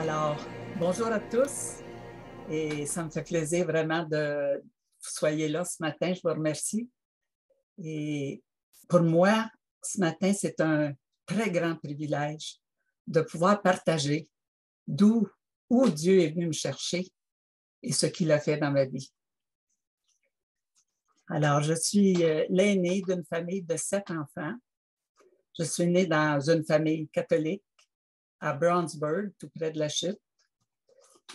Alors, bonjour à tous et ça me fait plaisir vraiment que vous soyez là ce matin. Je vous remercie. Et pour moi, ce matin, c'est un très grand privilège de pouvoir partager où Dieu est venu me chercher et ce qu'il a fait dans ma vie. Alors, je suis l'aînée d'une famille de 7 enfants. Je suis née dans une famille catholique à Brownsburg, tout près de la Chute.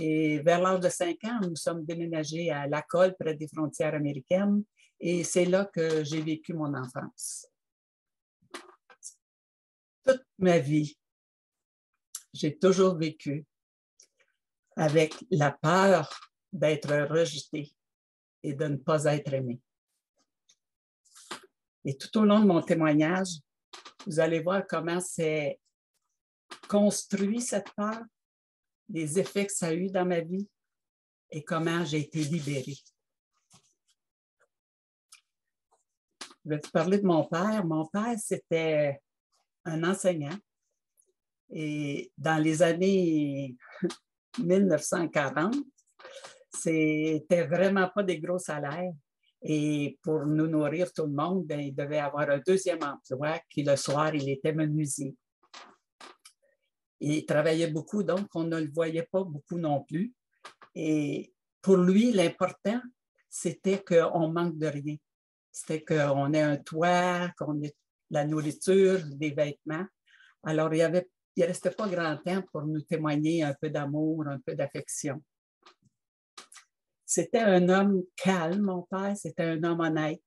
Et vers l'âge de 5 ans, nous sommes déménagés à Lacolle, près des frontières américaines. Et c'est là que j'ai vécu mon enfance. Toute ma vie, j'ai toujours vécu avec la peur d'être rejeté et de ne pas être aimé. Et tout au long de mon témoignage, vous allez voir comment c'est construit cette peur, les effets que ça a eu dans ma vie et comment j'ai été libérée. Je vais vous parler de mon père. Mon père, c'était un enseignant. Et dans les années 1940, c'était vraiment pas des gros salaires. Et pour nous nourrir tout le monde, il devait avoir un deuxième emploi, puis le soir, il était menuisier. Il travaillait beaucoup, donc on ne le voyait pas beaucoup non plus. Et pour lui, l'important, c'était qu'on manque de rien. C'était qu'on ait un toit, qu'on ait la nourriture, des vêtements. Alors, il ne restait pas grand temps pour nous témoigner un peu d'amour, un peu d'affection. C'était un homme calme, mon père, c'était un homme honnête,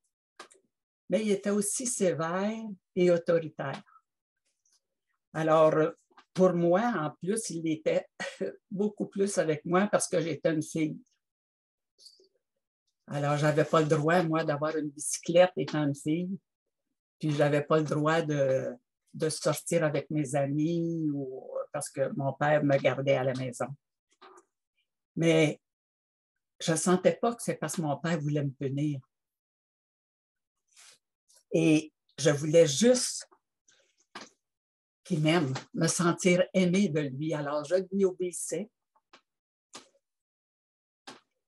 mais il était aussi sévère et autoritaire. Alors, pour moi, en plus, il était beaucoup plus avec moi parce que j'étais une fille. Alors, je n'avais pas le droit, moi, d'avoir une bicyclette étant une fille, puis je n'avais pas le droit de sortir avec mes amis parce que mon père me gardait à la maison. Mais je ne sentais pas que c'est parce que mon père voulait me punir. Et je voulais juste qu'il m'aime, me sentir aimée de lui. Alors, je lui obéissais.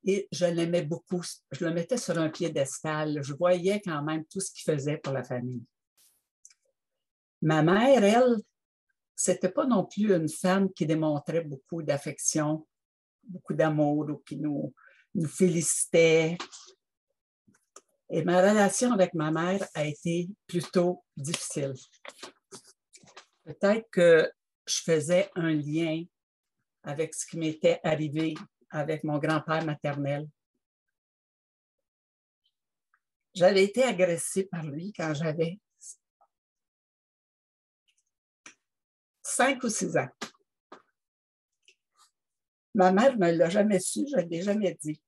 Et je l'aimais beaucoup. Je le mettais sur un piédestal. Je voyais quand même tout ce qu'il faisait pour la famille. Ma mère, elle, c'était pas non plus une femme qui démontrait beaucoup d'affection, beaucoup d'amour ou qui nous félicitait. Et ma relation avec ma mère a été plutôt difficile. Peut-être que je faisais un lien avec ce qui m'était arrivé avec mon grand-père maternel. J'avais été agressée par lui quand j'avais 5 ou 6 ans. Ma mère ne l'a jamais su, je ne l'ai jamais dit.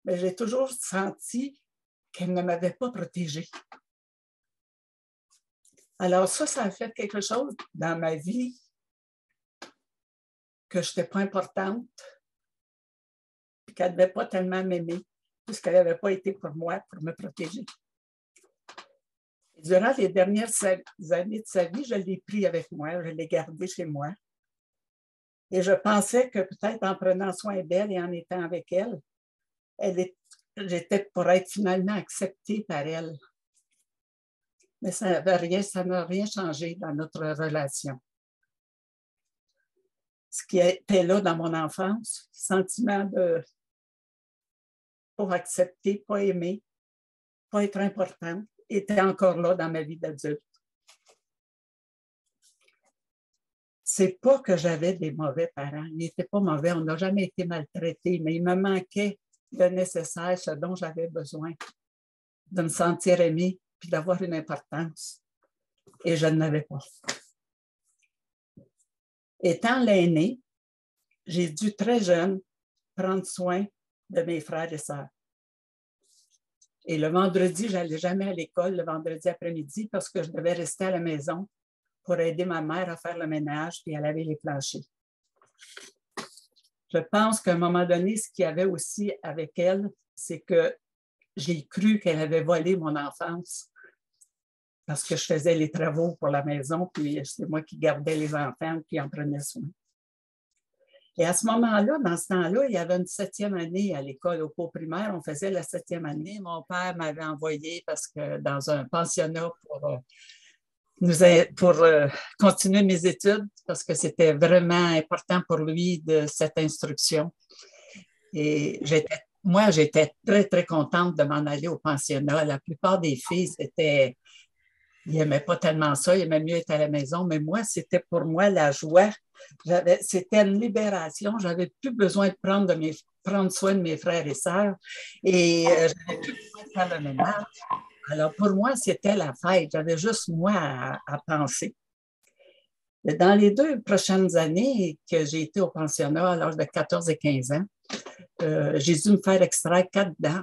Mais j'ai toujours senti qu'elle ne m'avait pas protégée. Alors ça a fait quelque chose dans ma vie que je n'étais pas importante, qu'elle ne devait pas tellement m'aimer, puisqu'elle n'avait pas été pour moi, pour me protéger. Et durant les dernières années de sa vie, je l'ai pris avec moi, je l'ai gardé chez moi. Et je pensais que peut-être en prenant soin d'elle et en étant avec elle, j'étais pour être finalement acceptée par elle. Mais ça n'a rien changé dans notre relation. Ce qui était là dans mon enfance, le sentiment de pas accepter, pas aimer, pas être importante, était encore là dans ma vie d'adulte. C'est pas que j'avais des mauvais parents. Ils n'étaient pas mauvais, on n'a jamais été maltraités, mais il me manquait le nécessaire, ce dont j'avais besoin, de me sentir aimée puis d'avoir une importance. Et je ne l'avais pas. Étant l'aînée, j'ai dû très jeune prendre soin de mes frères et sœurs. Et le vendredi, je n'allais jamais à l'école le vendredi après-midi parce que je devais rester à la maison pour aider ma mère à faire le ménage et à laver les planchers. Je pense qu'à un moment donné, ce qu'il y avait aussi avec elle, c'est que j'ai cru qu'elle avait volé mon enfance parce que je faisais les travaux pour la maison, puis c'est moi qui gardais les enfants puis en prenais soin. Et à ce moment-là, dans ce temps-là, il y avait une 7e année à l'école, au cours primaire. On faisait la 7e année. Mon père m'avait envoyé parce que dans un pensionnat pour continuer mes études, parce que c'était vraiment important pour lui de cette instruction. Et moi, j'étais très, très contente de m'en aller au pensionnat. La plupart des filles, ils n'aimaient pas tellement ça, ils aimaient mieux être à la maison, mais moi, c'était pour moi la joie. C'était une libération. Je n'avais plus besoin de prendre soin de mes frères et sœurs et je n'avais plus besoin de faire le ménage. Alors, pour moi, c'était la fête. J'avais juste moi à penser. Dans les 2 prochaines années que j'ai été au pensionnat à l'âge de 14 et 15 ans, j'ai dû me faire extraire 4 dents.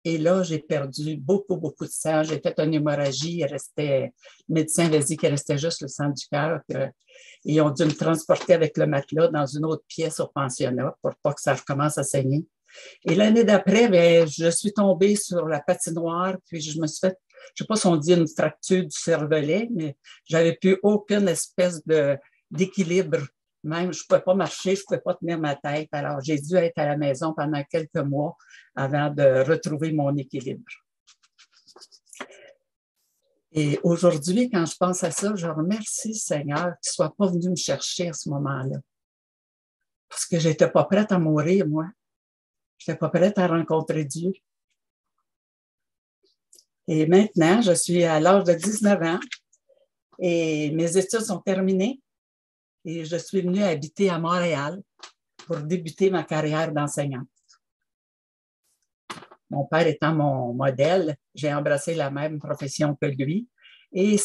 Et là, j'ai perdu beaucoup, beaucoup de sang. J'ai fait une hémorragie. Le médecin avait dit qu'il restait juste le sang du cœur. Et ils ont dû me transporter avec le matelas dans une autre pièce au pensionnat pour pas que ça recommence à saigner. Et l'année d'après, bien, je suis tombée sur la patinoire, puis je me suis fait, je ne sais pas si on dit une fracture du cervelet, mais j'avais plus aucune espèce d'équilibre. Même, je ne pouvais pas marcher, je ne pouvais pas tenir ma tête. Alors, j'ai dû être à la maison pendant quelques mois avant de retrouver mon équilibre. Et aujourd'hui, quand je pense à ça, je remercie le Seigneur qu'il ne soit pas venu me chercher à ce moment-là. Parce que je n'étais pas prête à mourir, moi. Je n'étais pas prête à rencontrer Dieu. Et maintenant, je suis à l'âge de 19 ans et mes études sont terminées. Et je suis venue habiter à Montréal pour débuter ma carrière d'enseignante. Mon père étant mon modèle, j'ai embrassé la même profession que lui. Et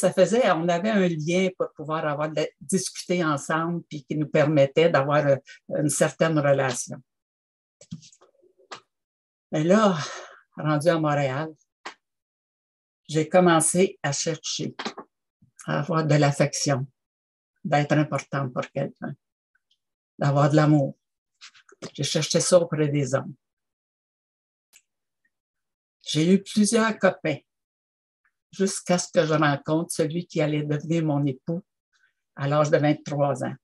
on avait un lien pour pouvoir discuter ensemble puis qui nous permettait d'avoir une certaine relation. Mais là, rendu à Montréal, j'ai commencé à chercher, à avoir de l'affection, d'être importante pour quelqu'un, d'avoir de l'amour. J'ai cherché ça auprès des hommes. J'ai eu plusieurs copains jusqu'à ce que je rencontre celui qui allait devenir mon époux à l'âge de 23 ans.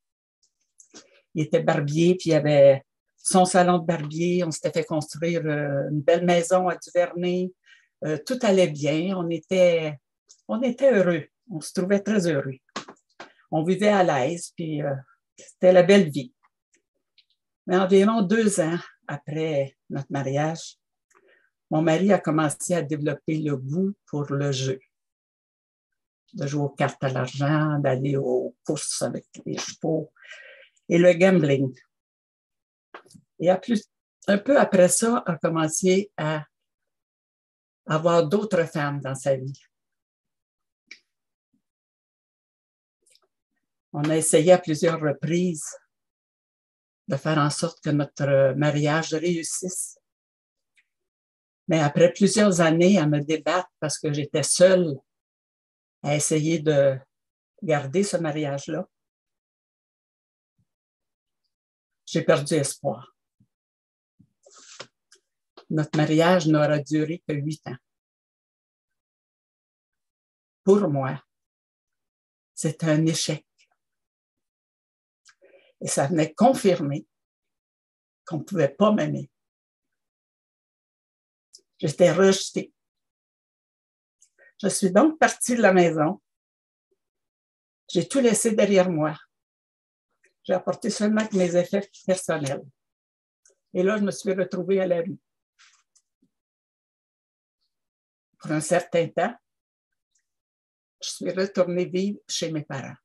Il était barbier, puis il avait son salon de barbier. On s'était fait construire une belle maison à Duvernay. Tout allait bien. On était heureux. On se trouvait très heureux. On vivait à l'aise, puis c'était la belle vie. Mais environ 2 ans après notre mariage, mon mari a commencé à développer le goût pour le jeu. De jouer aux cartes à l'argent, d'aller aux courses avec les chevaux et le gambling. Et un peu après ça, a commencé à avoir d'autres femmes dans sa vie. On a essayé à plusieurs reprises de faire en sorte que notre mariage réussisse. Mais après plusieurs années à me débattre parce que j'étais seule à essayer de garder ce mariage-là, j'ai perdu espoir. Notre mariage n'aura duré que 8 ans. Pour moi, c'est un échec. Et ça venait confirmer qu'on ne pouvait pas m'aimer. J'étais rejetée. Je suis donc partie de la maison. J'ai tout laissé derrière moi. J'ai apporté seulement mes effets personnels. Et là, je me suis retrouvée à la rue. Pour un certain temps, je suis retournée vivre chez mes parents.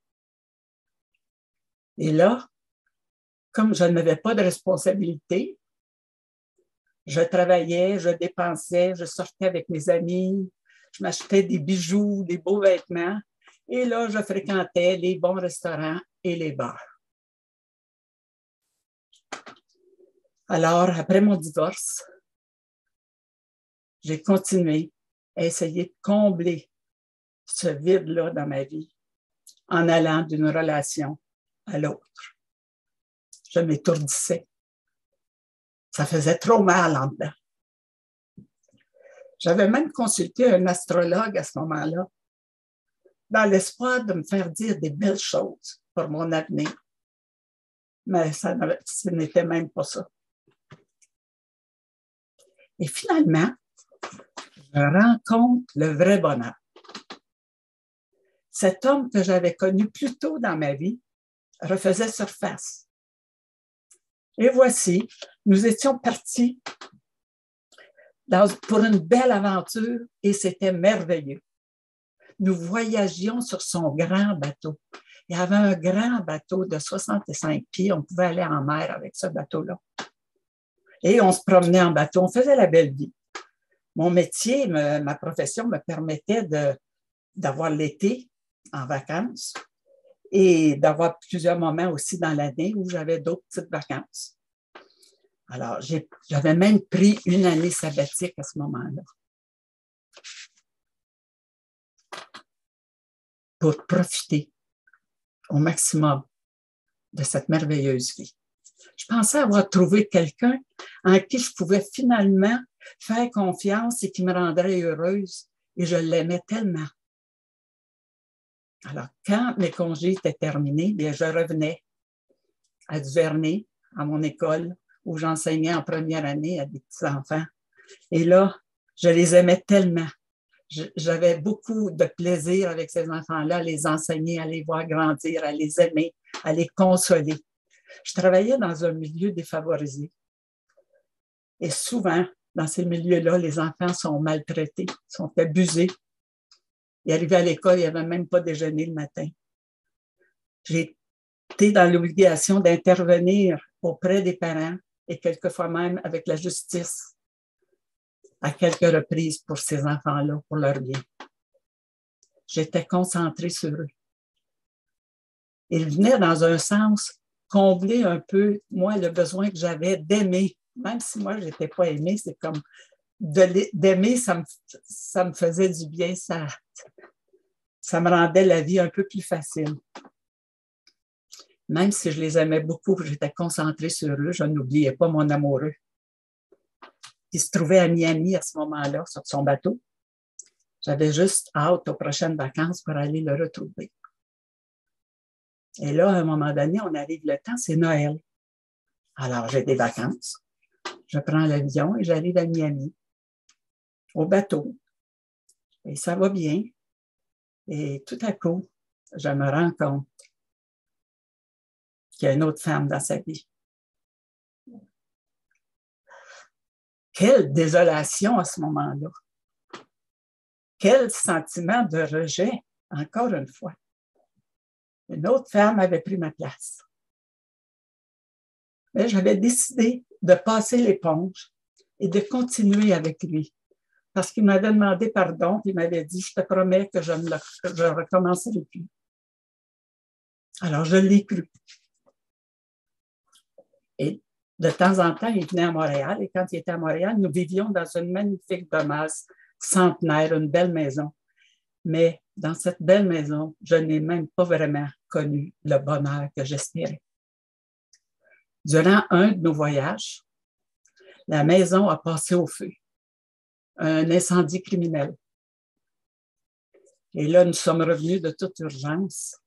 Et là, comme je n'avais pas de responsabilité, je travaillais, je dépensais, je sortais avec mes amis, je m'achetais des bijoux, des beaux vêtements. Et là, je fréquentais les bons restaurants et les bars. Alors, après mon divorce, j'ai continué à essayer de combler ce vide-là dans ma vie en allant d'une relation à l'autre. Je m'étourdissais. Ça faisait trop mal en dedans. J'avais même consulté un astrologue à ce moment-là, dans l'espoir de me faire dire des belles choses pour mon avenir. Mais ce n'était même pas ça. Et finalement, je rencontre le vrai bonheur. Cet homme que j'avais connu plus tôt dans ma vie refaisait surface. Et voici, nous étions partis pour une belle aventure et c'était merveilleux. Nous voyagions sur son grand bateau. Il y avait un grand bateau de 65 pieds. On pouvait aller en mer avec ce bateau-là. Et on se promenait en bateau. On faisait la belle vie. Mon métier, ma profession me permettait d'avoir l'été en vacances et d'avoir plusieurs moments aussi dans l'année où j'avais d'autres petites vacances. Alors, j'avais même pris une année sabbatique à ce moment-là pour profiter au maximum de cette merveilleuse vie. Je pensais avoir trouvé quelqu'un en qui je pouvais finalement faire confiance et qui me rendrait heureuse. Et je l'aimais tellement. Alors, quand mes congés étaient terminés, bien, je revenais à Duvernay, à mon école, où j'enseignais en première année à des petits-enfants. Et là, je les aimais tellement. J'avais beaucoup de plaisir avec ces enfants-là, à les enseigner, à les voir grandir, à les aimer, à les consoler. Je travaillais dans un milieu défavorisé. Et souvent, dans ces milieux-là, les enfants sont maltraités, sont abusés. Ils arrivaient à l'école, il n'y avait même pas déjeuner le matin. J'ai été dans l'obligation d'intervenir auprès des parents et quelquefois même avec la justice à quelques reprises pour ces enfants-là, pour leur bien. J'étais concentrée sur eux. Ils venaient dans un sens combler un peu, moi, le besoin que j'avais d'aimer. Même si moi, je n'étais pas aimée, c'est comme d'aimer, ça me faisait du bien, ça me rendait la vie un peu plus facile. Même si je les aimais beaucoup, j'étais concentrée sur eux, je n'oubliais pas mon amoureux qui se trouvait à Miami à ce moment-là, sur son bateau. J'avais juste hâte aux prochaines vacances pour aller le retrouver. Et là, à un moment donné, on arrive le temps, c'est Noël. Alors, j'ai des vacances. Je prends l'avion et j'arrive à Miami, au bateau. Et ça va bien. Et tout à coup, je me rends compte qu'il y a une autre femme dans sa vie. Quelle désolation à ce moment-là. Quel sentiment de rejet, encore une fois. Une autre femme avait pris ma place. Mais j'avais décidé de passer l'éponge et de continuer avec lui. Parce qu'il m'avait demandé pardon, puis il m'avait dit, je te promets que je ne recommencerai plus. Alors, je l'ai cru. Et de temps en temps, il venait à Montréal. Et quand il était à Montréal, nous vivions dans une magnifique demeure centenaire, une belle maison. Mais dans cette belle maison, je n'ai même pas vraiment connu le bonheur que j'espérais. Durant un de nos voyages, la maison a passé au feu. Un incendie criminel. Et là, nous sommes revenus de toute urgence.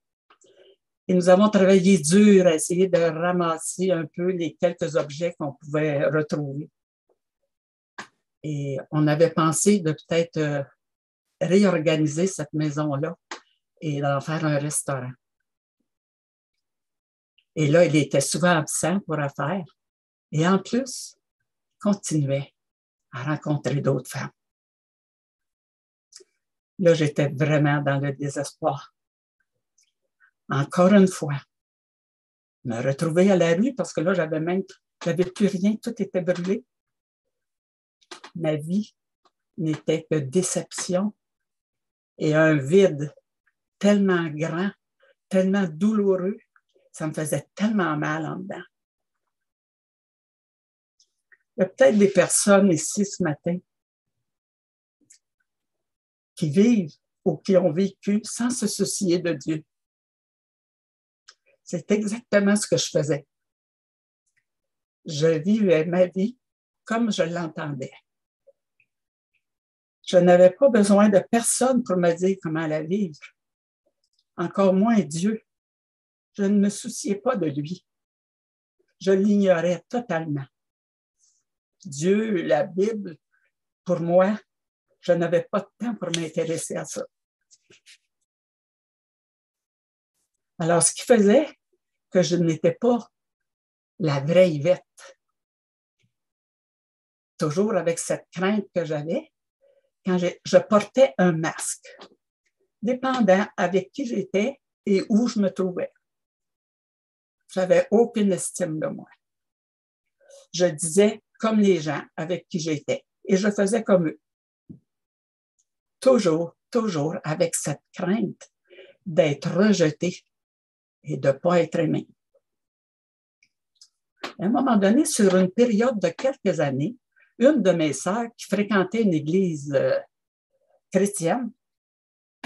Et nous avons travaillé dur à essayer de ramasser un peu les quelques objets qu'on pouvait retrouver. Et on avait pensé de peut-être réorganiser cette maison-là et d'en faire un restaurant. Et là, il était souvent absent pour affaires. Et en plus, il continuait à rencontrer d'autres femmes. Là, j'étais vraiment dans le désespoir. Encore une fois, me retrouver à la rue parce que là, j'avais plus rien, tout était brûlé. Ma vie n'était que déception et un vide tellement grand, tellement douloureux, ça me faisait tellement mal en dedans. Il y a peut-être des personnes ici ce matin qui vivent ou qui ont vécu sans se soucier de Dieu. C'est exactement ce que je faisais. Je vivais ma vie comme je l'entendais. Je n'avais pas besoin de personne pour me dire comment la vivre. Encore moins Dieu. Je ne me souciais pas de lui. je l'ignorais totalement. Dieu, la Bible, pour moi, je n'avais pas de temps pour m'intéresser à ça. Alors, ce qui faisait que je n'étais pas la vraie Yvette, toujours avec cette crainte que j'avais, quand je portais un masque, dépendant avec qui j'étais et où je me trouvais. Je n'avais aucune estime de moi. Je disais comme les gens avec qui j'étais et je faisais comme eux. Toujours avec cette crainte d'être rejetée et de ne pas être aimée. À un moment donné, sur une période de quelques années, une de mes sœurs qui fréquentait une église chrétienne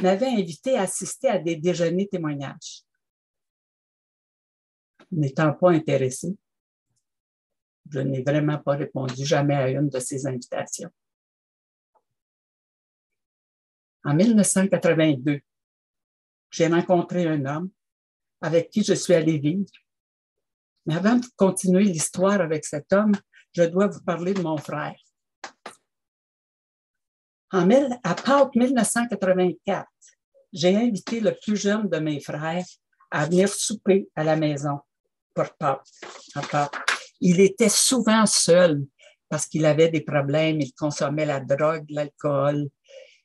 m'avait invité à assister à des déjeuners témoignages. N'étant pas intéressée, je n'ai vraiment pas répondu jamais à une de ces invitations. En 1982, j'ai rencontré un homme avec qui je suis allée vivre. Mais avant de continuer l'histoire avec cet homme, je dois vous parler de mon frère. À Pâques 1984, j'ai invité le plus jeune de mes frères à venir souper à la maison pour Pâques. Il était souvent seul parce qu'il avait des problèmes, il consommait la drogue, l'alcool.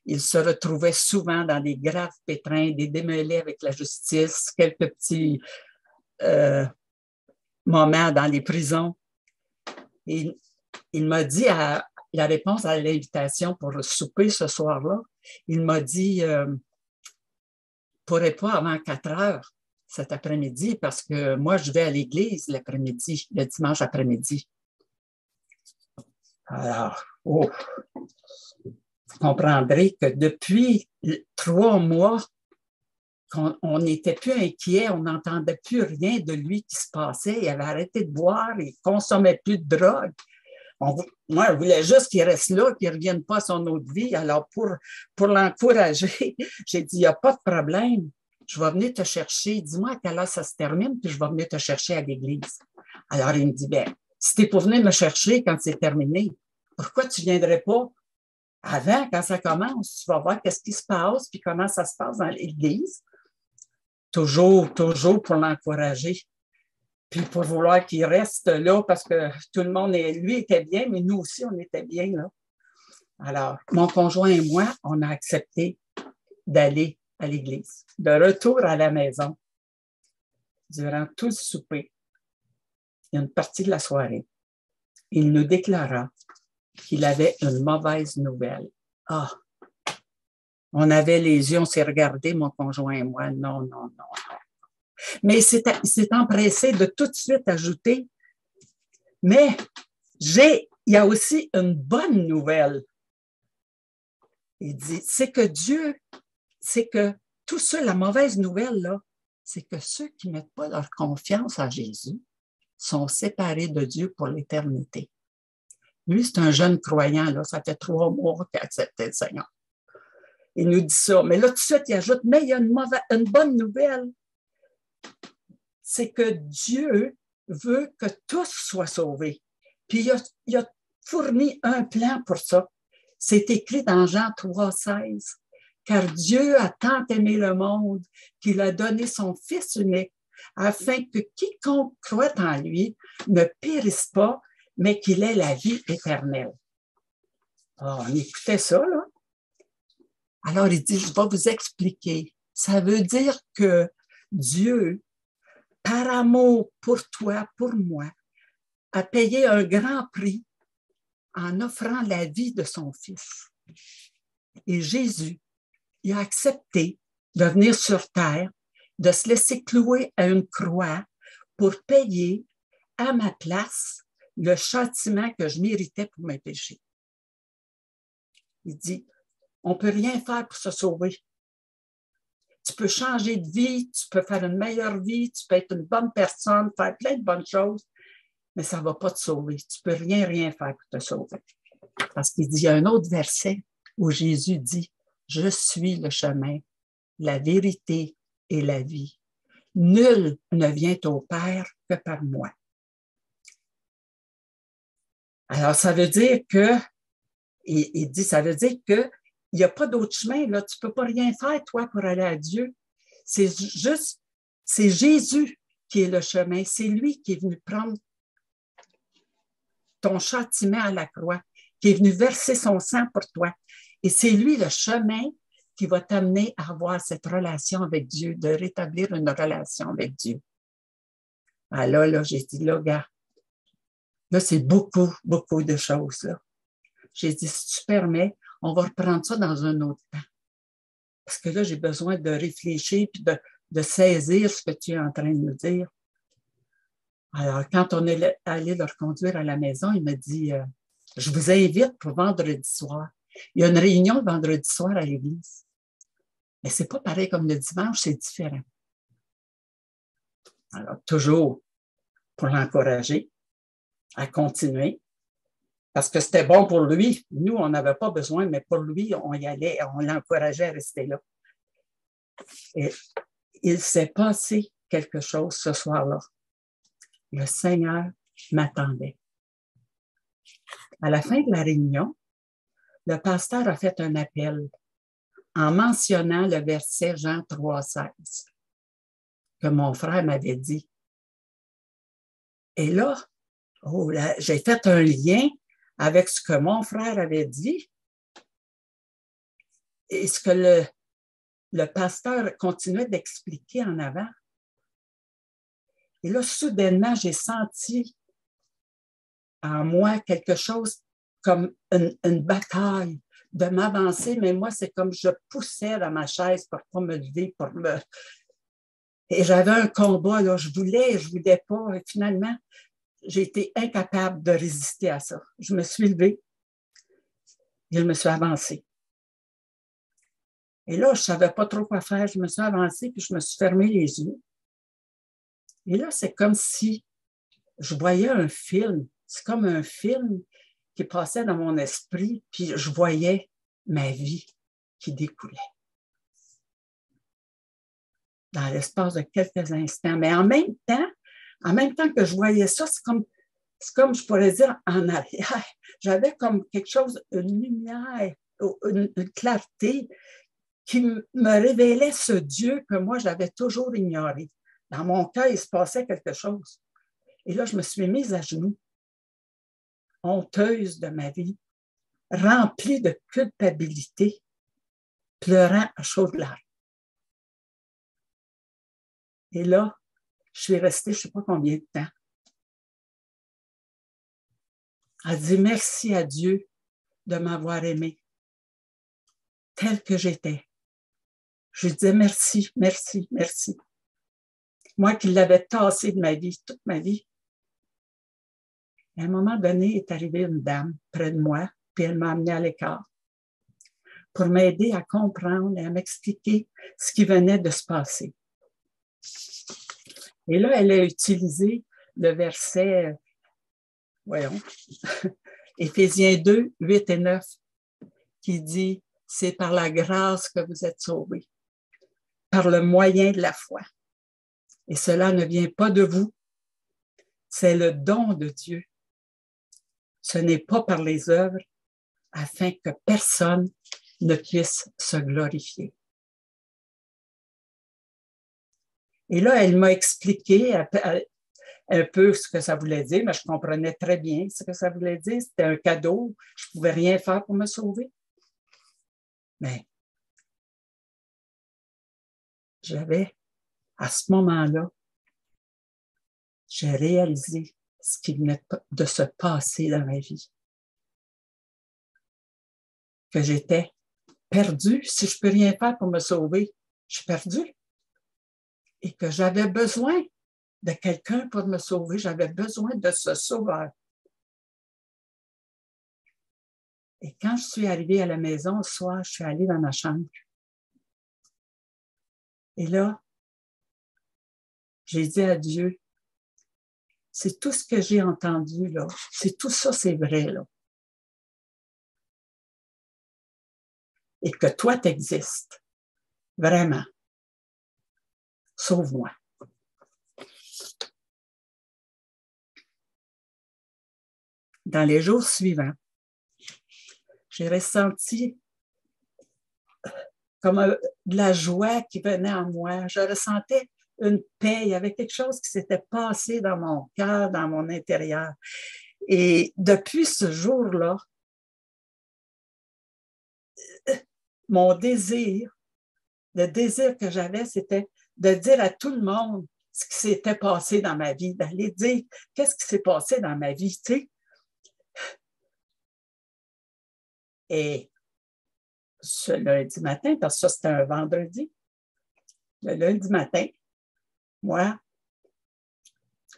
Il se retrouvait souvent dans des graves pétrins, des démêlés avec la justice, quelques petits moments dans les prisons. Et il m'a dit, la réponse à l'invitation pour souper ce soir-là, il m'a dit, ne pourrais pas avant 4 heures cet après-midi parce que moi, je vais à l'église l'après-midi, le dimanche après-midi. Alors, vous comprendrez que depuis 3 mois, on n'était plus inquiet, on n'entendait plus rien de lui qui se passait. Il avait arrêté de boire, il ne consommait plus de drogue. Moi, je voulais juste qu'il reste là, qu'il ne revienne pas à son autre vie. Alors, pour l'encourager, j'ai dit, il n'y a pas de problème. Je vais venir te chercher. Dis-moi à quelle heure ça se termine, puis je vais venir te chercher à l'église. Alors, il me dit, si tu es pour venir me chercher quand c'est terminé, pourquoi tu ne viendrais pas avant, quand ça commence? Tu vas voir qu'est-ce qui se passe, puis comment ça se passe dans l'église. Toujours pour l'encourager. Puis pour vouloir qu'il reste là, parce que tout le monde, lui était bien, mais nous aussi, on était bien là. Alors, mon conjoint et moi, on a accepté d'aller à l'église. De retour à la maison, durant tout le souper, une partie de la soirée, il nous déclara qu'il avait une mauvaise nouvelle. Ah! On avait les yeux, on s'est regardés, mon conjoint et moi. Non. Mais il s'est empressé de tout de suite ajouter, mais il y a aussi une bonne nouvelle. Il dit, c'est que tout ça, la mauvaise nouvelle, là, c'est que ceux qui ne mettent pas leur confiance en Jésus sont séparés de Dieu pour l'éternité. Lui, c'est un jeune croyant, là, ça fait 3 mois qu'il a accepté le Seigneur. Il nous dit ça. Mais là, tout de suite, il ajoute, mais il y a une bonne nouvelle. C'est que Dieu veut que tous soient sauvés. Puis il a fourni un plan pour ça. C'est écrit dans Jean 3,16. Car Dieu a tant aimé le monde qu'il a donné son Fils unique, afin que quiconque croit en lui ne périsse pas, mais qu'il ait la vie éternelle. On écoutait ça, là. Alors, il dit, je vais vous expliquer. Ça veut dire que Dieu, par amour pour toi, pour moi, a payé un grand prix en offrant la vie de son Fils. Et Jésus, il a accepté de venir sur terre, de se laisser clouer à une croix pour payer à ma place le châtiment que je méritais pour mes péchés. Il dit, on ne peut rien faire pour se sauver. Tu peux changer de vie, tu peux faire une meilleure vie, tu peux être une bonne personne, faire plein de bonnes choses, mais ça ne va pas te sauver. Tu ne peux rien faire pour te sauver. Parce qu'il dit, il y a un autre verset où Jésus dit, « Je suis le chemin, la vérité et la vie. Nul ne vient au Père que par moi. » Alors, ça veut dire que, il dit, ça veut dire qu'il n'y a pas d'autre chemin, là. Tu ne peux pas rien faire, toi, pour aller à Dieu. C'est juste, c'est Jésus qui est le chemin. C'est lui qui est venu prendre ton châtiment à la croix, qui est venu verser son sang pour toi. Et c'est lui le chemin qui va t'amener à avoir cette relation avec Dieu, de rétablir une relation avec Dieu. Alors là, j'ai dit, là, gars, là, c'est beaucoup, beaucoup de choses, là. J'ai dit, si tu permets, on va reprendre ça dans un autre temps. Parce que là, j'ai besoin de réfléchir et de saisir ce que tu es en train de me dire. Alors, quand on est allé le reconduire à la maison, il m'a dit, je vous invite pour vendredi soir. Il y a une réunion le vendredi soir à l'église. Mais ce n'est pas pareil comme le dimanche, c'est différent. Alors, toujours pour l'encourager à continuer, parce que c'était bon pour lui. Nous, on n'avait pas besoin, mais pour lui, on y allait, on l'encourageait à rester là. Et il s'est passé quelque chose ce soir-là. Le Seigneur m'attendait. À la fin de la réunion, le pasteur a fait un appel en mentionnant le verset Jean 3,16 que mon frère m'avait dit. Et là, j'ai fait un lien avec ce que mon frère avait dit et ce que le pasteur continuait d'expliquer en avant. Et là, soudainement, j'ai senti en moi quelque chose comme une bataille de m'avancer, mais moi, c'est comme je poussais dans ma chaise pour ne pas me lever, Et j'avais un combat, là, je voulais pas. Et finalement, j'ai été incapable de résister à ça. Je me suis levée et je me suis avancée. Et là, je ne savais pas trop quoi faire. Je me suis avancée puis je me suis fermé les yeux. Et là, c'est comme si je voyais un film. C'est comme un film qui passait dans mon esprit, puis je voyais ma vie qui découlait. Dans l'espace de quelques instants. Mais en même temps que je voyais ça, c'est comme je pourrais dire en arrière. J'avais comme quelque chose, une lumière, une clarté qui me révélait ce Dieu que moi, j'avais toujours ignoré. Dans mon cœur, il se passait quelque chose. Et là, je me suis mise à genoux, honteuse de ma vie, remplie de culpabilité, pleurant à chaudes larmes. Et là, je suis restée, je ne sais pas combien de temps, à dire merci à Dieu de m'avoir aimée telle que j'étais. Je lui disais merci, merci, merci. Moi qui l'avais tassé de ma vie, toute ma vie. Et à un moment donné, est arrivée une dame près de moi, puis elle m'a amenée à l'écart pour m'aider à comprendre et à m'expliquer ce qui venait de se passer. Et là, elle a utilisé le verset, voyons, Éphésiens 2, 8 et 9, qui dit « C'est par la grâce que vous êtes sauvés, par le moyen de la foi. Et cela ne vient pas de vous, c'est le don de Dieu. Ce n'est pas par les œuvres, afin que personne ne puisse se glorifier. » Et là, elle m'a expliqué un peu ce que ça voulait dire, mais je comprenais très bien ce que ça voulait dire. C'était un cadeau. Je ne pouvais rien faire pour me sauver. Mais j'avais, à ce moment-là, j'ai réalisé ce qui venait de se passer dans ma vie. Que j'étais perdue. Si je ne peux rien faire pour me sauver, je suis perdue. Et que j'avais besoin de quelqu'un pour me sauver. J'avais besoin de ce sauveur. Et quand je suis arrivée à la maison le soir, je suis allée dans ma chambre. Et là, j'ai dit à Dieu, c'est tout ce que j'ai entendu, là. C'est tout ça, c'est vrai, là. Et que toi, tu existes. Vraiment. Sauve-moi. dans les jours suivants, j'ai ressenti comme de la joie qui venait en moi. Je ressentais une paix. Il y avait quelque chose qui s'était passé dans mon cœur, dans mon intérieur. Et depuis ce jour-là, mon désir, le désir que j'avais, c'était de dire à tout le monde ce qui s'était passé dans ma vie, d'aller dire qu'est-ce qui s'est passé dans ma vie, tu sais. Et ce lundi matin, parce que ça, c'était un vendredi, le lundi matin, moi,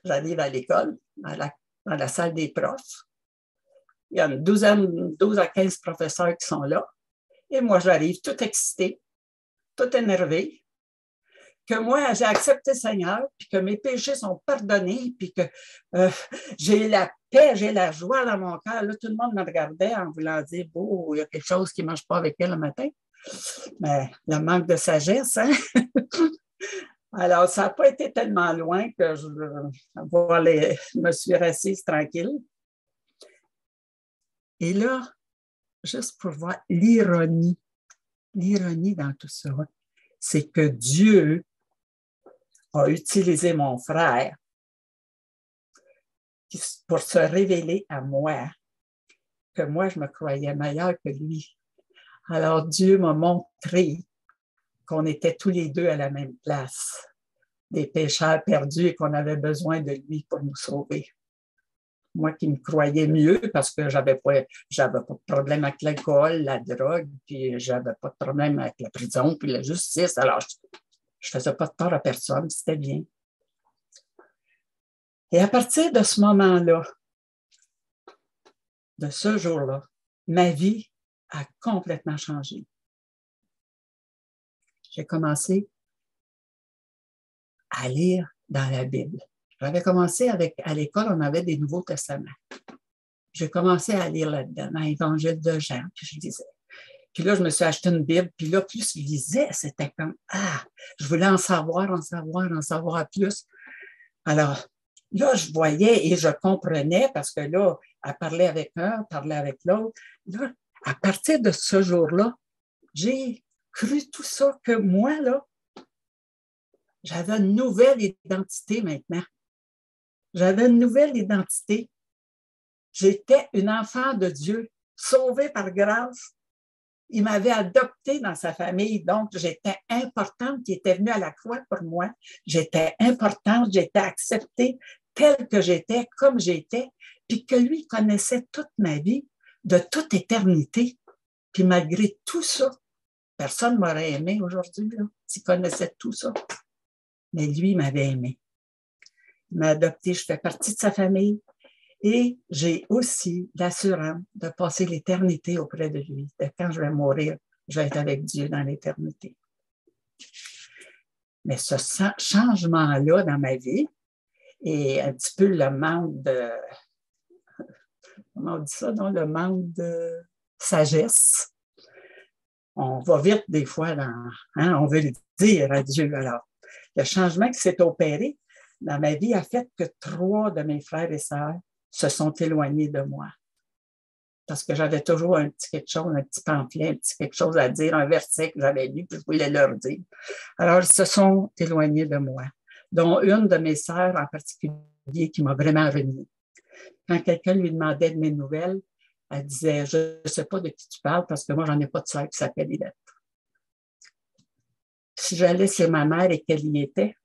j'arrive à l'école, dans la salle des profs. Il y a une 12 à 15 professeurs qui sont là. Et moi, j'arrive tout excitée, tout énervée, que moi, j'ai accepté le Seigneur, puis que mes péchés sont pardonnés, puis que j'ai la paix, j'ai la joie dans mon cœur. Là, tout le monde me regardait en voulant dire, oh, il y a quelque chose qui ne marche pas avec elle le matin. Mais le manque de sagesse, hein? Alors, ça n'a pas été tellement loin que je me suis assise tranquille. Et là, juste pour voir l'ironie dans tout ça, c'est que Dieu a utilisé mon frère pour se révéler à moi, que moi, je me croyais meilleure que lui. Alors, Dieu m'a montré qu'on était tous les deux à la même place, des pécheurs perdus et qu'on avait besoin de lui pour nous sauver. Moi qui me croyais mieux parce que j'avais pas de problème avec l'alcool, la drogue, puis j'avais pas de problème avec la prison, puis la justice. Alors, je faisais pas de tort à personne, c'était bien. Et à partir de ce moment-là, de ce jour-là, ma vie a complètement changé. J'ai commencé à lire dans la Bible. J'avais commencé à l'école, on avait des Nouveaux Testaments. J'ai commencé à lire là-dedans, dans l'Évangile de Jean, puis je lisais. Puis là, je me suis acheté une Bible, puis là, plus je lisais, c'était comme, je voulais en savoir plus. Alors, là, je voyais et je comprenais, parce que là, elle parlait avec un, parlait avec l'autre. Là, à partir de ce jour-là, j'ai cru tout ça, que moi, là, j'avais une nouvelle identité maintenant. J'avais une nouvelle identité. J'étais une enfant de Dieu, sauvée par grâce. Il m'avait adoptée dans sa famille, donc j'étais importante, qui était venue à la croix pour moi. J'étais importante, j'étais acceptée telle que j'étais, comme j'étais, puis que lui connaissait toute ma vie, de toute éternité. Puis malgré tout ça, personne ne m'aurait aimé aujourd'hui, s'il connaissait tout ça. Mais lui m'avait aimé. Il m'a adoptée, je fais partie de sa famille. Et j'ai aussi l'assurance de passer l'éternité auprès de lui. De quand je vais mourir, je vais être avec Dieu dans l'éternité. Mais ce changement-là dans ma vie et un petit peu le manque de... Comment on dit ça, non? Le manque de sagesse. On va vite des fois on veut le dire à Dieu. Alors, le changement qui s'est opéré dans ma vie a fait que 3 de mes frères et sœurs se sont éloignés de moi. Parce que j'avais toujours un petit quelque chose, un petit pamphlet, un petit quelque chose à dire, un verset que j'avais lu, puis je voulais leur dire. Alors, ils se sont éloignés de moi, dont une de mes sœurs en particulier qui m'a vraiment renié. Quand quelqu'un lui demandait de mes nouvelles, elle disait, je ne sais pas de qui tu parles parce que moi, j'en ai pas de sœur qui s'appelle Yvette. Si j'allais chez ma mère et qu'elle y était,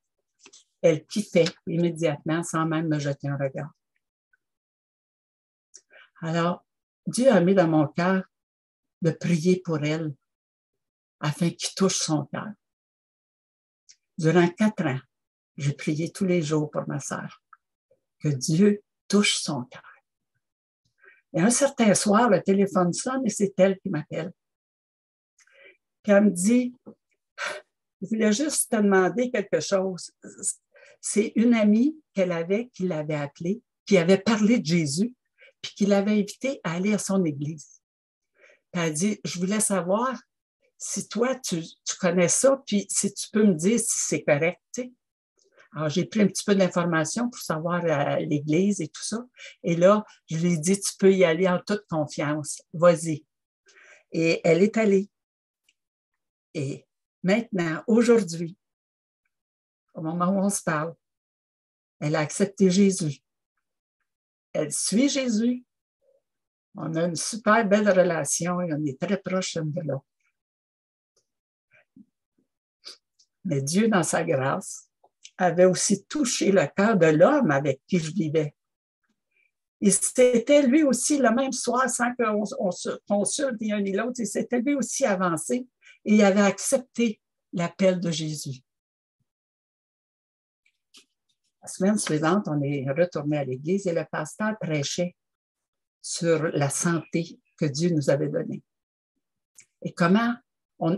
elle quittait immédiatement sans même me jeter un regard. Alors, Dieu a mis dans mon cœur de prier pour elle afin qu'il touche son cœur. Durant 4 ans, j'ai prié tous les jours pour ma sœur, que Dieu touche son cœur. Et un certain soir, le téléphone sonne et c'est elle qui m'appelle. Puis elle me dit, je voulais juste te demander quelque chose. C'est une amie qu'elle avait qui l'avait appelée, qui avait parlé de Jésus, puis qui l'avait invité à aller à son église. Puis elle dit, je voulais savoir si toi, tu connais ça, puis si tu peux me dire si c'est correct. Tu sais. Alors, j'ai pris un petit peu d'informations pour savoir l'église et tout ça. Et là, je lui ai dit, tu peux y aller en toute confiance. Vas-y. Et elle est allée. Et maintenant, aujourd'hui, au moment où on se parle, elle a accepté Jésus. Elle suit Jésus. On a une super belle relation et on est très proches l'un de l'autre. Mais Dieu, dans sa grâce, avait aussi touché le cœur de l'homme avec qui je vivais. Et c'était lui aussi, le même soir, sans qu'on se consulte ni un ni l'autre, et c'était lui aussi avancé et il avait accepté l'appel de Jésus. La semaine suivante, on est retourné à l'église et le pasteur prêchait sur la santé que Dieu nous avait donnée. Et comment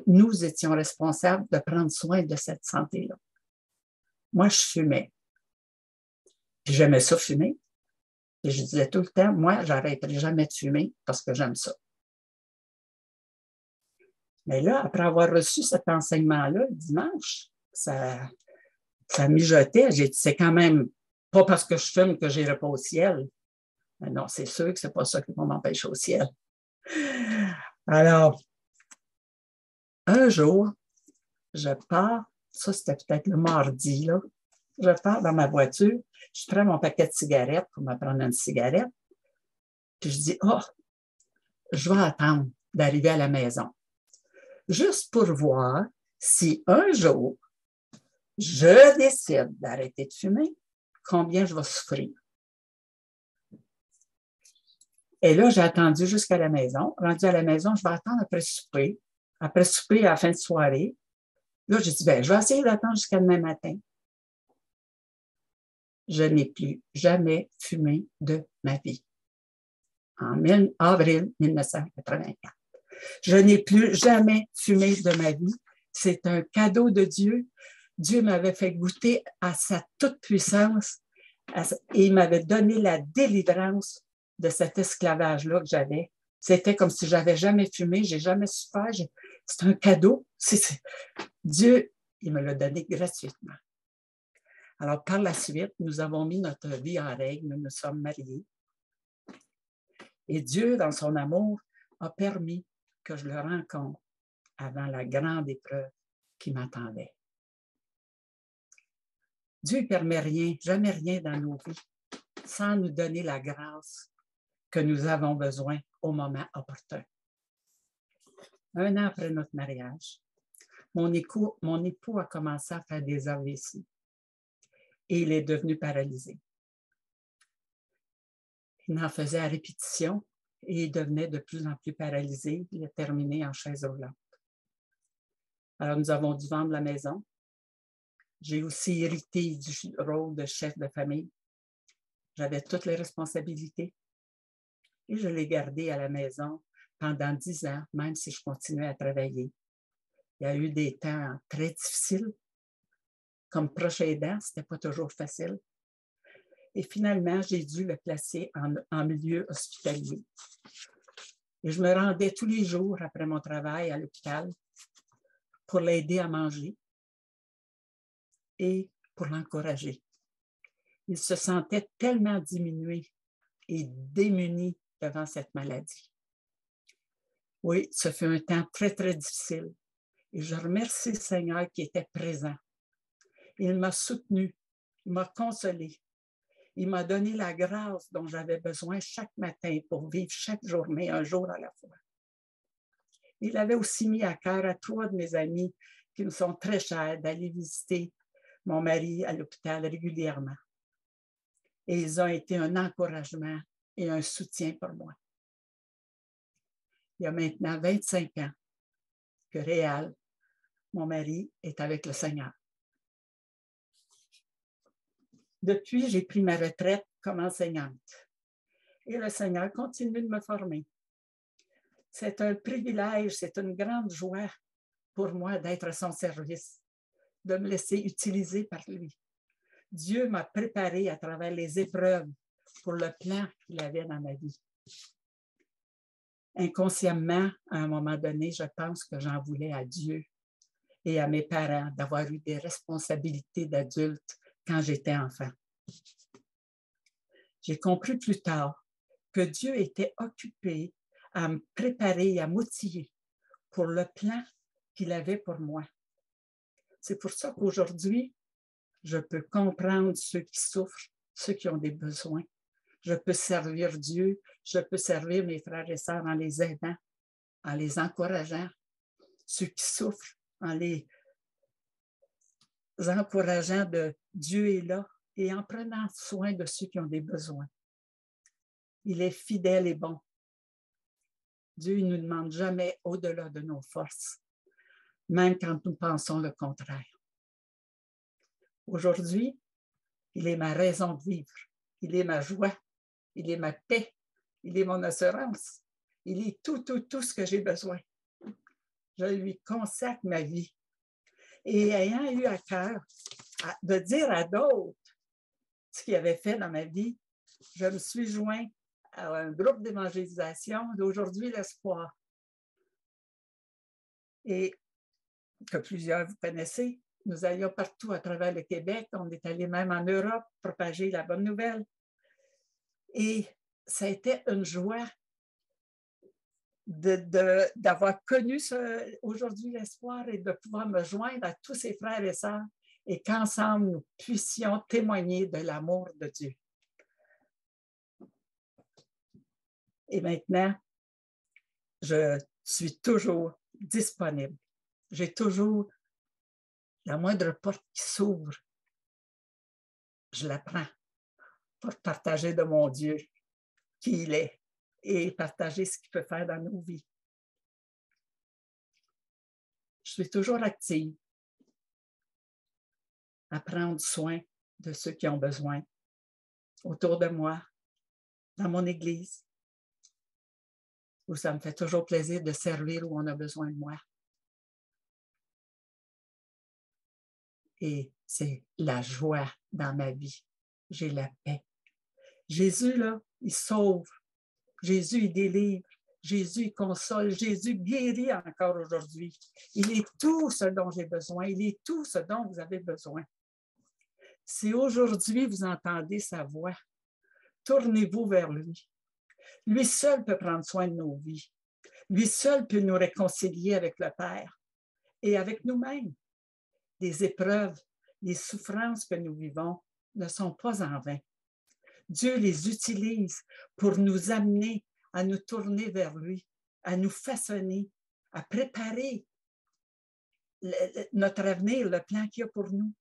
nous étions responsables de prendre soin de cette santé-là. Moi, je fumais. Puis j'aimais ça fumer. Et je disais tout le temps, moi, j'arrêterai jamais de fumer parce que j'aime ça. Mais là, après avoir reçu cet enseignement-là, le dimanche, ça mijotait. J'ai dit, c'est quand même pas parce que je fume que j'irai pas au ciel. Mais non, c'est sûr que c'est pas ça qui va m'empêcher au ciel. Alors, un jour, je pars, ça c'était peut-être le mardi, là. Je pars dans ma voiture, je prends mon paquet de cigarettes pour me prendre une cigarette, puis je dis, oh, je vais attendre d'arriver à la maison. Juste pour voir si un jour, je décide d'arrêter de fumer, combien je vais souffrir. Et là, j'ai attendu jusqu'à la maison. Rendu à la maison, je vais attendre après souper. Après souper, à la fin de soirée. Là, j'ai dit, je vais essayer d'attendre jusqu'à demain matin. Je n'ai plus jamais fumé de ma vie. En avril 1984. Je n'ai plus jamais fumé de ma vie. C'est un cadeau de Dieu. Dieu m'avait fait goûter à sa toute-puissance et il m'avait donné la délivrance de cet esclavage-là que j'avais. C'était comme si je n'avais jamais fumé, je n'ai jamais souffert. C'est un cadeau. Dieu, il me l'a donné gratuitement. Alors, par la suite, nous avons mis notre vie en règle, nous nous sommes mariés. Et Dieu, dans son amour, a permis que je le rencontre avant la grande épreuve qui m'attendait. Dieu ne permet rien, jamais rien dans nos vies, sans nous donner la grâce que nous avons besoin au moment opportun. 1 an après notre mariage, mon époux a commencé à faire des AVC et il est devenu paralysé. Il en faisait à répétition et il devenait de plus en plus paralysé. Il a terminé en chaise roulante. Alors, nous avons dû vendre la maison. J'ai aussi hérité du rôle de chef de famille. J'avais toutes les responsabilités et je l'ai gardé à la maison pendant 10 ans, même si je continuais à travailler. Il y a eu des temps très difficiles. Comme proche aidant, ce n'était pas toujours facile. Et finalement, j'ai dû le placer en milieu hospitalier. Et je me rendais tous les jours après mon travail à l'hôpital pour l'aider à manger et pour l'encourager. Il se sentait tellement diminué et démuni devant cette maladie. Oui, ce fut un temps très, très difficile. Et je remercie le Seigneur qui était présent. Il m'a soutenu, il m'a consolé. Il m'a donné la grâce dont j'avais besoin chaque matin pour vivre chaque journée, un jour à la fois. Il avait aussi mis à cœur à 3 de mes amis qui me sont très chers d'aller visiter mon mari à l'hôpital régulièrement. Et ils ont été un encouragement et un soutien pour moi. Il y a maintenant 25 ans que Réal, mon mari, est avec le Seigneur. Depuis, j'ai pris ma retraite comme enseignante. Et le Seigneur continue de me former. C'est un privilège, c'est une grande joie pour moi d'être à son service, de me laisser utiliser par lui. Dieu m'a préparé à travers les épreuves pour le plan qu'il avait dans ma vie. Inconsciemment, à un moment donné, je pense que j'en voulais à Dieu et à mes parents d'avoir eu des responsabilités d'adultes quand j'étais enfant. J'ai compris plus tard que Dieu était occupé à me préparer, à m'outiller pour le plan qu'il avait pour moi. C'est pour ça qu'aujourd'hui, je peux comprendre ceux qui souffrent, ceux qui ont des besoins. Je peux servir Dieu, je peux servir mes frères et sœurs en les aidant, en les encourageant. Ceux qui souffrent, en les encourageant de Dieu est là et en prenant soin de ceux qui ont des besoins. Il est fidèle et bon. Dieu ne nous demande jamais au-delà de nos forces, même quand nous pensons le contraire. Aujourd'hui, il est ma raison de vivre, il est ma joie, il est ma paix, il est mon assurance, il est tout ce que j'ai besoin. Je lui consacre ma vie. Et ayant eu à cœur de dire à d'autres ce qu'il avait fait dans ma vie, je me suis joint à un groupe d'évangélisation d'aujourd'hui l'Espoir. Et que plusieurs vous connaissez, nous allions partout à travers le Québec, on est allé même en Europe propager la bonne nouvelle. Et ça a été une joie d'avoir connu aujourd'hui l'Espoir et de pouvoir me joindre à tous ces frères et sœurs et qu'ensemble nous puissions témoigner de l'amour de Dieu. Et maintenant, je suis toujours disponible. J'ai toujours la moindre porte qui s'ouvre. Je la prends pour partager de mon Dieu qui il est et partager ce qu'il peut faire dans nos vies. Je suis toujours active à prendre soin de ceux qui ont besoin autour de moi, dans mon église, où ça me fait toujours plaisir de servir où on a besoin de moi. Et c'est la joie dans ma vie. J'ai la paix. Jésus, là, il sauve. Jésus, il délivre. Jésus, il console. Jésus guérit encore aujourd'hui. Il est tout ce dont j'ai besoin. Il est tout ce dont vous avez besoin. Si aujourd'hui vous entendez sa voix, tournez-vous vers lui. Lui seul peut prendre soin de nos vies. Lui seul peut nous réconcilier avec le Père et avec nous-mêmes. Les épreuves, les souffrances que nous vivons ne sont pas en vain. Dieu les utilise pour nous amener à nous tourner vers lui, à nous façonner, à préparer notre avenir, le plan qu'il y a pour nous.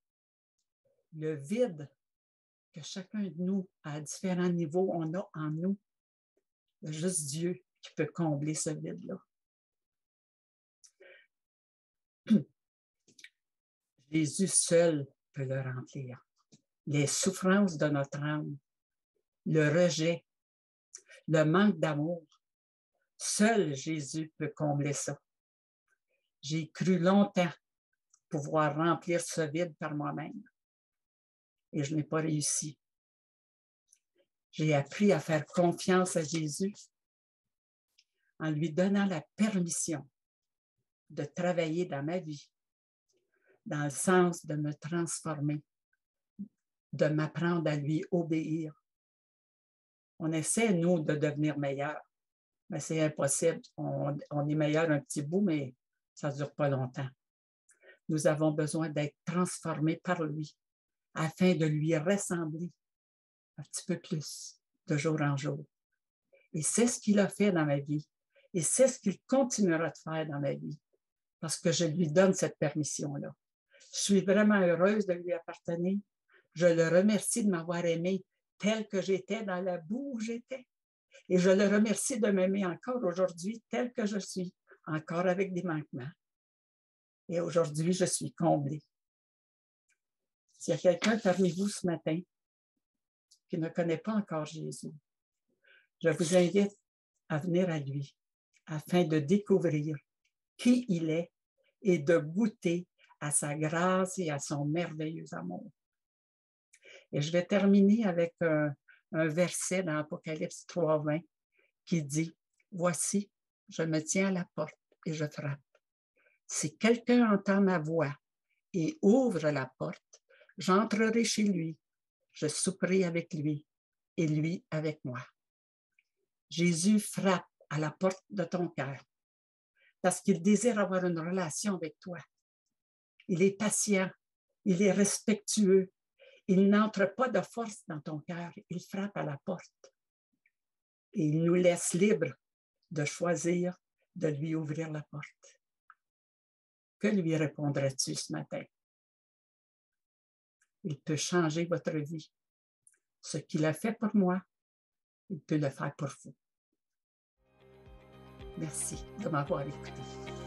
Le vide que chacun de nous, à différents niveaux, on a en nous. Il y a juste Dieu qui peut combler ce vide-là. Jésus seul peut le remplir. Les souffrances de notre âme, le rejet, le manque d'amour, seul Jésus peut combler ça. J'ai cru longtemps pouvoir remplir ce vide par moi-même et je n'ai pas réussi. J'ai appris à faire confiance à Jésus en lui donnant la permission de travailler dans ma vie, dans le sens de me transformer, de m'apprendre à lui obéir. On essaie, nous, de devenir meilleurs, mais c'est impossible. On est meilleur un petit bout, mais ça ne dure pas longtemps. Nous avons besoin d'être transformés par lui afin de lui ressembler un petit peu plus de jour en jour. Et c'est ce qu'il a fait dans ma vie. Et c'est ce qu'il continuera de faire dans ma vie parce que je lui donne cette permission-là. Je suis vraiment heureuse de lui appartenir. Je le remercie de m'avoir aimé tel que j'étais dans la boue où j'étais. Et je le remercie de m'aimer encore aujourd'hui tel que je suis, encore avec des manquements. Et aujourd'hui, je suis comblée. S'il y a quelqu'un parmi vous ce matin qui ne connaît pas encore Jésus, je vous invite à venir à lui afin de découvrir qui il est et de goûter à sa grâce et à son merveilleux amour. Et je vais terminer avec un verset dans Apocalypse 3:20 qui dit « Voici, je me tiens à la porte et je frappe. Si quelqu'un entend ma voix et ouvre la porte, J'entrerai chez lui, je souperai avec lui et lui avec moi. Jésus frappe à la porte de ton cœur parce qu'il désire avoir une relation avec toi. Il est patient, il est respectueux, il n'entre pas de force dans ton cœur, il frappe à la porte et il nous laisse libres de choisir de lui ouvrir la porte. Que lui répondrais-tu ce matin? Il peut changer votre vie. Ce qu'il a fait pour moi, il peut le faire pour vous. Merci de m'avoir écouté.